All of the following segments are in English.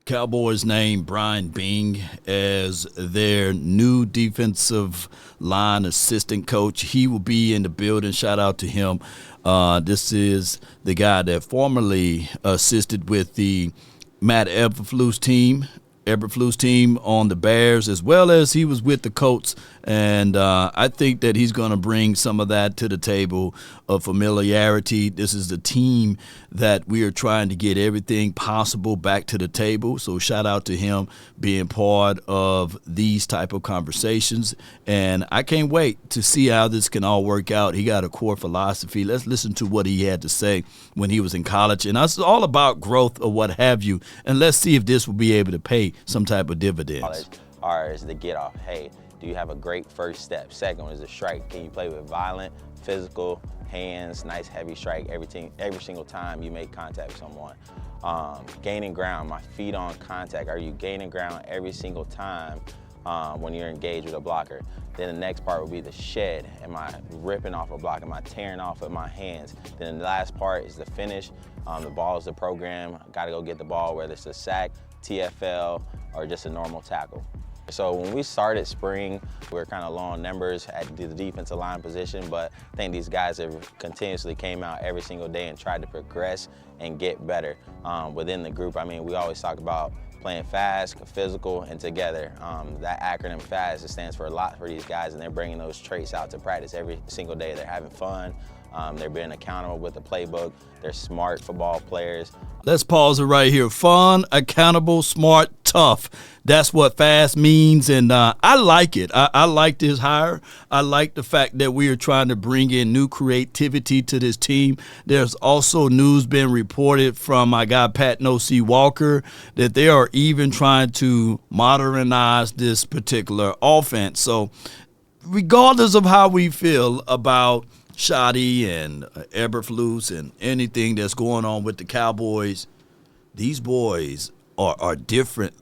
Cowboys named Bryan Bing as their new defensive line assistant coach. He will be in the building. Shout out to him. This is the guy that formerly assisted with the Matt Eberflus team on the Bears, as well as he was with the Colts. And I think that he's going to bring some of that to the table of familiarity. This is the team that we are trying to get everything possible back to the table. So shout out to him being part of these type of conversations. And I can't wait to see how this can all work out. He got a core philosophy. Let's listen to what he had to say when he was in college. And it's all about growth or what have you. And let's see if this will be able to pay some type of dividends. Is the get off. Hey, do you have a great first step? Second one is a strike. Can you play with violent, physical, hands, nice heavy strike every single time you make contact with someone? Gaining ground, my feet on contact. Are you gaining ground every single time when you're engaged with a blocker? Then the next part will be the shed. Am I ripping off a block? Am I tearing off with my hands? Then the last part is the finish. The ball is the program. Got to go get the ball, whether it's a sack, TFL, or just a normal tackle. So when we started spring, we were kind of low on numbers at the defensive line position, but I think these guys have continuously came out every single day and tried to progress and get better within the group. I mean, we always talk about playing fast, physical, and together. That acronym FAST, it stands for a lot for these guys, and they're bringing those traits out to practice every single day. They're having fun. They're being accountable with the playbook. They're smart football players. Let's pause it right here. Fun, accountable, smart, tough. That's what FAST means, and I like it. I like this hire. I like the fact that we are trying to bring in new creativity to this team. There's also news being reported from my guy Pat No-C Walker that they are even trying to modernize this particular offense. So regardless of how we feel about Shoddy and Eberflus and anything that's going on with the Cowboys, these boys are different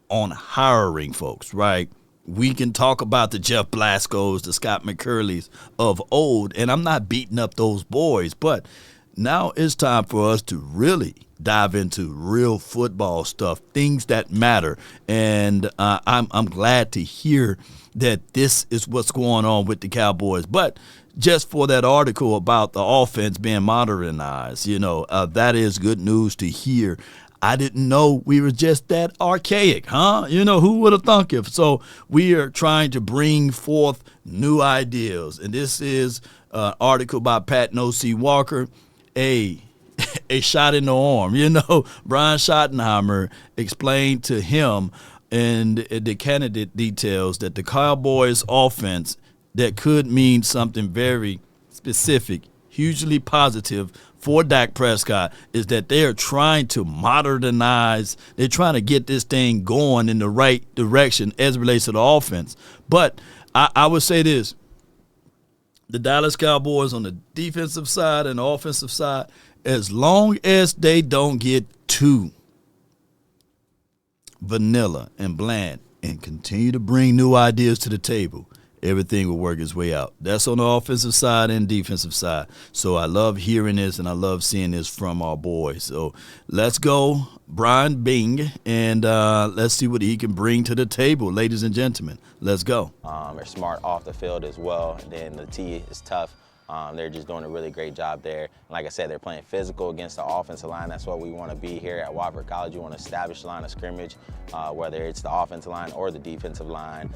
on hiring folks, right? We can talk about the Jeff Blascos, the Scott McCurleys of old, and I'm not beating up those boys, but now it's time for us to really dive into real football stuff, things that matter. And I'm glad to hear that this is what's going on with the Cowboys. But just for that article about the offense being modernized, that is good news to hear. I didn't know we were just that archaic, huh? Who would have thunk it? So we are trying to bring forth new ideas. And this is an article by Pat No-C Walker, a shot in the arm. Brian Schottenheimer explained to him and the candidate details that the Cowboys offense that could mean something very specific, hugely positive for Dak Prescott is that they are trying to modernize. They're trying to get this thing going in the right direction as it relates to the offense. But I would say this. The Dallas Cowboys on the defensive side and the offensive side, as long as they don't get too vanilla and bland and continue to bring new ideas to the table, everything will work its way out. That's on the offensive side and defensive side. So I love hearing this, and I love seeing this from our boys. So let's go, Bryan Bing, and let's see what he can bring to the table, ladies and gentlemen. Let's go. They're smart off the field as well. And then the T is tough. They're just doing a really great job there. And like I said, they're playing physical against the offensive line. That's what we want to be here at Wofford College. You want to establish the line of scrimmage, whether it's the offensive line or the defensive line.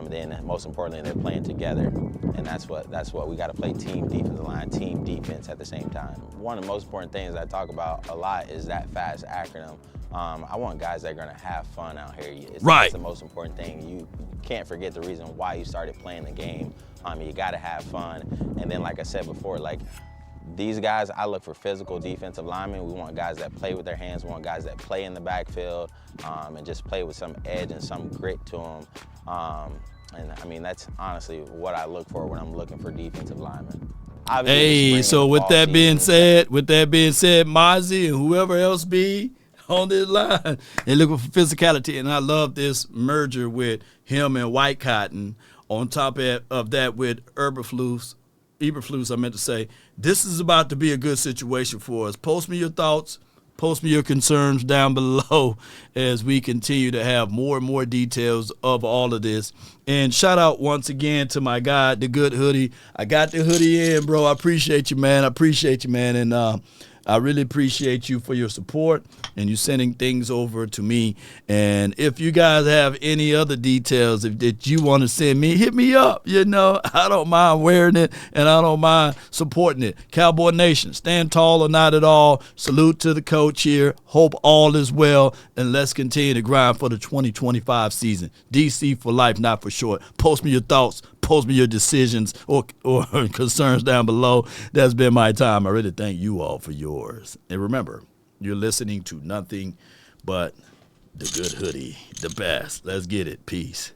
Then most importantly, they're playing together. And that's what we got to play: team defensive line, team defense at the same time. One of the most important things I talk about a lot is that FAST acronym. I want guys that are going to have fun out here. That's the most important thing. You can't forget the reason why you started playing the game. You got to have fun. And then, like I said before, these guys, I look for physical defensive linemen. We want guys that play with their hands. We want guys that play in the backfield and just play with some edge and some grit to them. And I mean, that's honestly what I look for when I'm looking for defensive linemen. Hey, so with that being said, Mozzie and whoever else be on this line, they're looking for physicality. And I love this merger with him and White Cotton. On top of that, with Eberflus, I meant to say, this is about to be a good situation for us. Post me your thoughts. Post me your concerns down below as we continue to have more and more details of all of this. And shout out once again to my guy, the Good Hoodie. I got the hoodie in, bro. I appreciate you, man. And I really appreciate you for your support and you sending things over to me. And if you guys have any other details that you want to send me, hit me up. You know, I don't mind wearing it and I don't mind supporting it. Cowboy Nation, stand tall or not at all. Salute to the coach here. Hope all is well. And let's continue to grind for the 2025 season. DC for life, not for short. Post me your thoughts. Post me your decisions or concerns down below. That's been my time. I really thank you all for yours. And remember, you're listening to nothing but the Good Hoodie, the best. Let's get it. Peace.